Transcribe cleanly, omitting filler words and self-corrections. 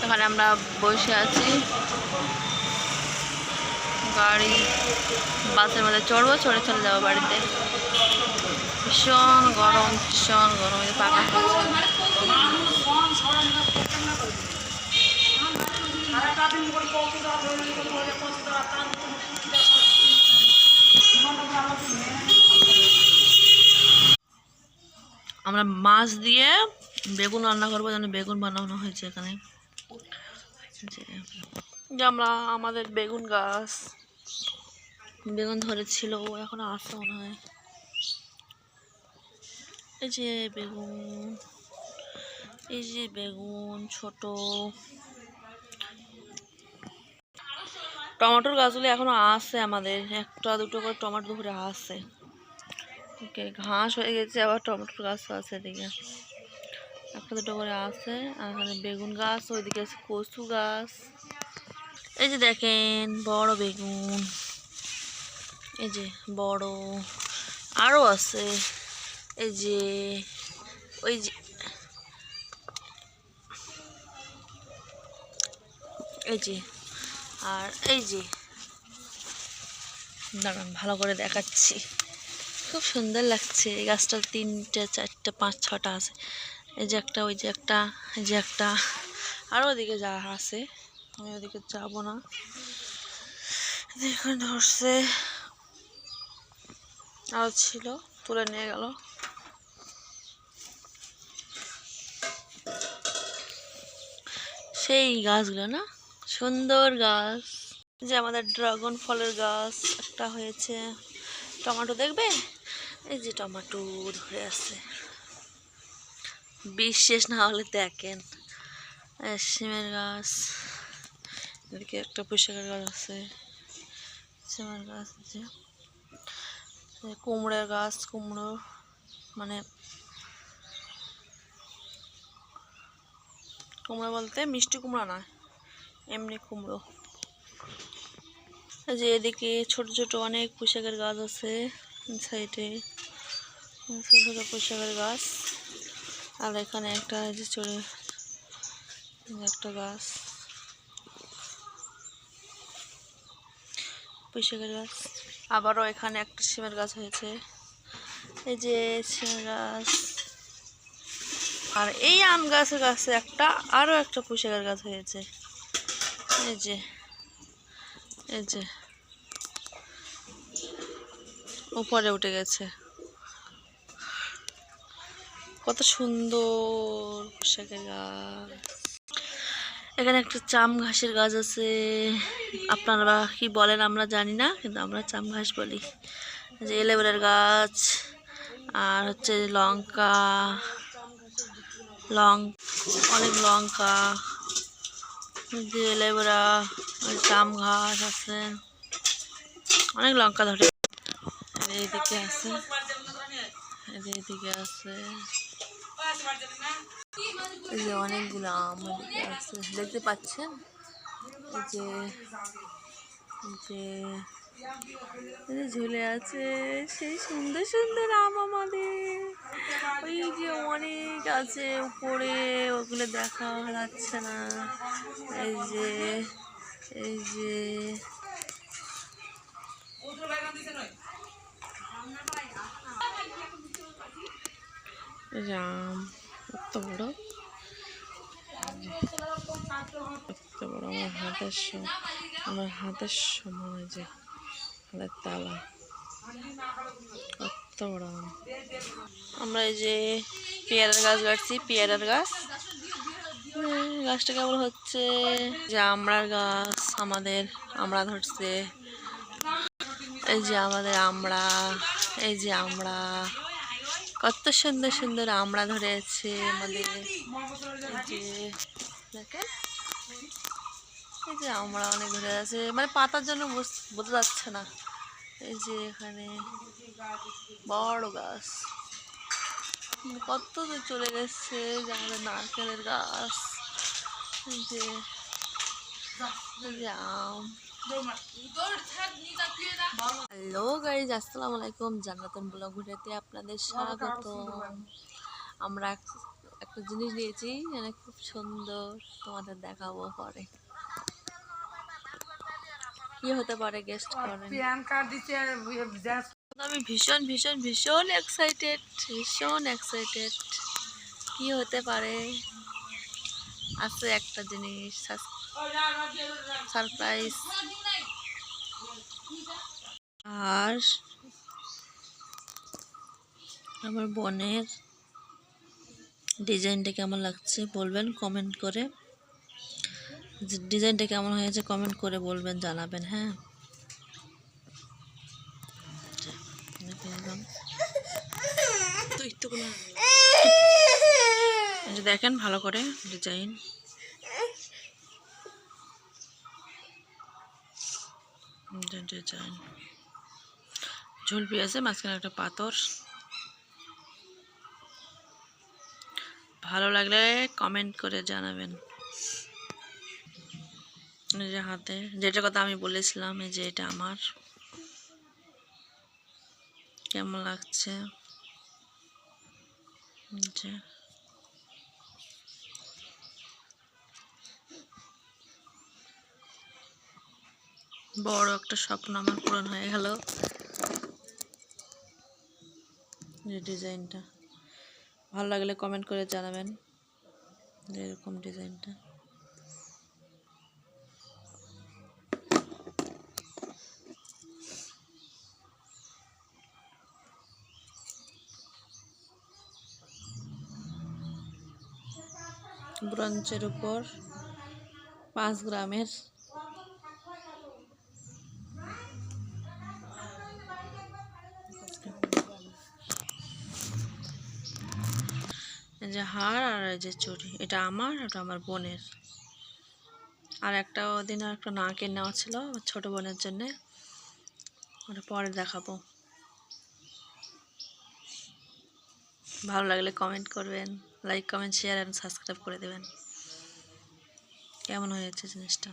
এখানে আমরা বসে আছি, গাড়ি বাসের মধ্যে চড়বো, চড়ে চলে যাবো বাড়িতে। ভীষণ গরম, ভীষণ গরম, পাকা আমরা মাছ দিয়ে বেগুন রান্না করবো, যেন বেগুন বানানো হয়েছে এখানে। যে আমরা আমাদের বেগুন গাছ, বেগুন ধরেছিল, এখন আসছে মনে হয়। এই যে বেগুন, এই যে বেগুন ছোট। টমেটোর গাছগুলো এখনো আছে আমাদের, একটা দুটো করে টমেটো ধরে আছে। ওকে, ঘাস হয়ে গেছে, আবার টমেটোর গাছও আছে এদিকে, একটা দুটো করে আছে। আর এখানে বেগুন গাছ, ওইদিকে আছে কচু গাছ। এই যে দেখেন বড় বেগুন, এই যে বড়, আরও আছে। এই যে ওই যে এই যে, আর এই যে দাঁড়ান ভালো করে দেখাচ্ছি, খুব সুন্দর লাগছে। এই গাছটা 3টে 4টে 5 6টা আছে। এই যে একটা, ওই যে একটা, এই যে একটা, আরও ওদিকে যা আছে, আমি ওদিকে যাবো না। দেখুন ধরছে, আরও ছিল, তুলে নিয়ে গেল। সেই গাছগুলো না, সুন্দর গাছ। যে আমাদের ড্রাগন ফলের গাছ একটা হয়েছে। টমেটো দেখবে, এই যে টমেটো ধরে আছে, বিশেষ না হলে দেখেন। সিমের গাছ, এদিকে একটা পুঁইশাকের গাছ আছে, সিমের গাছ আছে, কুমড়োর গাছ, কুমড়ো মানে কুমড়ো বলতে মিষ্টি কুমড়ো না, এমনি কুমড়ো। যে এদিকে ছোট ছোট অনেক পুঁইশাকের গাছ আছে, সাইডে ছোট ছোট পুঁইশাকের গাছ। আর এখানে একটা যে চড়ে একটা গাছ, পুঁইশাকের গাছ। আবারও এখানে একটা সিমের গাছ হয়েছে, এই যে সিমের গাছ। আর এই আম গাছের কাছে একটা, আরও একটা পুঁইশাকের গাছ হয়েছে। এই যে, এই যে উপরে উঠে গেছে, কত সুন্দর পুঁইশাকের গাছ। এখানে একটা চাম ঘাসের গাছ আছে, আপনারা কি বলেন আমরা জানি না, কিন্তু আমরা চাম ঘাস বলি। যে এলোভেরার গাছ, আর হচ্ছে লঙ্কা, অনেক লঙ্কা, যে এলোভেরা, চাম ঘাস আছে, অনেক লঙ্কা ধরে। এইদিকে আছে, এইদিকে আছে, এই যে অনেকগুলো আম আছে, দেখতে পাচ্ছেন। এই যে, যে ঝুলে আছে সেই সুন্দর সুন্দর আম আমাদের। ওই যে অনেক আছে উপরে, ওগুলো দেখা যাচ্ছে না। এই যে, এই যে আম কত বড়, কত বড়, আমার হাতের সমান, যে হাতের তালা, কত বড় আম। আমরা এই যে পেয়ারার গাছ গাড়ছি, পেয়ারার গাছ, গাছটা কেবল হচ্ছে। যে আমড়ার গাছ আমাদের, আমড়া ধরছে, এই যে আমাদের আমড়া, এই যে আমড়া, কত সুন্দর সুন্দর আমড়া ধরেছে আমাদের। এই যে দেখেন, এই যে আমড়া অনেক ধরে আছে, মানে পাতার জন্য বোঝা যাচ্ছে না। এই যে এখানে বড় গাছ, কত দূর চলে গেছে, যে আমাদের নারকেলের গাছ। এই যে আম। হ্যালো গাইজ, আসসালামু আলাইকুম। জান্নাতুন ব্লগ ভিডিওতে আপনাদের স্বাগত। আমরা একটা জিনিস নিয়েছি, মানে খুব সুন্দর, তোমাদের দেখাবো পরে। কি হতে পারে গেস্ট করেন। আমি ভীষণ ভীষণ ভীষণ এক্সাইটেড, ভীষণ এক্সাইটেড। কি হতে পারে? আছে একটা জিনিস সারপ্রাইজ। আর আমার বোনের ডিজাইনটা কেমন লাগছে বলবেন কমেন্ট করে। ডিজাইনটা কেমন হয়েছে কমেন্ট করে বলবেন, জানাবেন। হ্যাঁ, দেখেন ভালো করে ডিজাইন। ডিজাইন ঝুলপি আছে, মাঝখানে একটা পাথর। ভালো লাগলে কমেন্ট করে জানাবেন। এই যে হাতে যেটা কথা আমি বলেছিলাম, এই যে এটা আমার, কেমন লাগছে। যে বড় একটা স্বপ্ন আমার পূরণ হয়ে গেল। যে ডিজাইনটা ভালো লাগলে কমেন্ট করে জানাবেন, যে এরকম ডিজাইনটা। ব্রঞ্চের উপর 5 গ্রামের। এই যে হার আর এই যে চুড়ি, এটা আমার, এটা আমার বোনের। আর একটা দিন আর একটা নাকের নেওয়া ছিল ছোট বোনের জন্যে, ওটা পরে দেখাবো। ভালো লাগলে কমেন্ট করবেন, like comment share and subscribe করে দেবেন। কেমন হয়েছে জিনিসটা?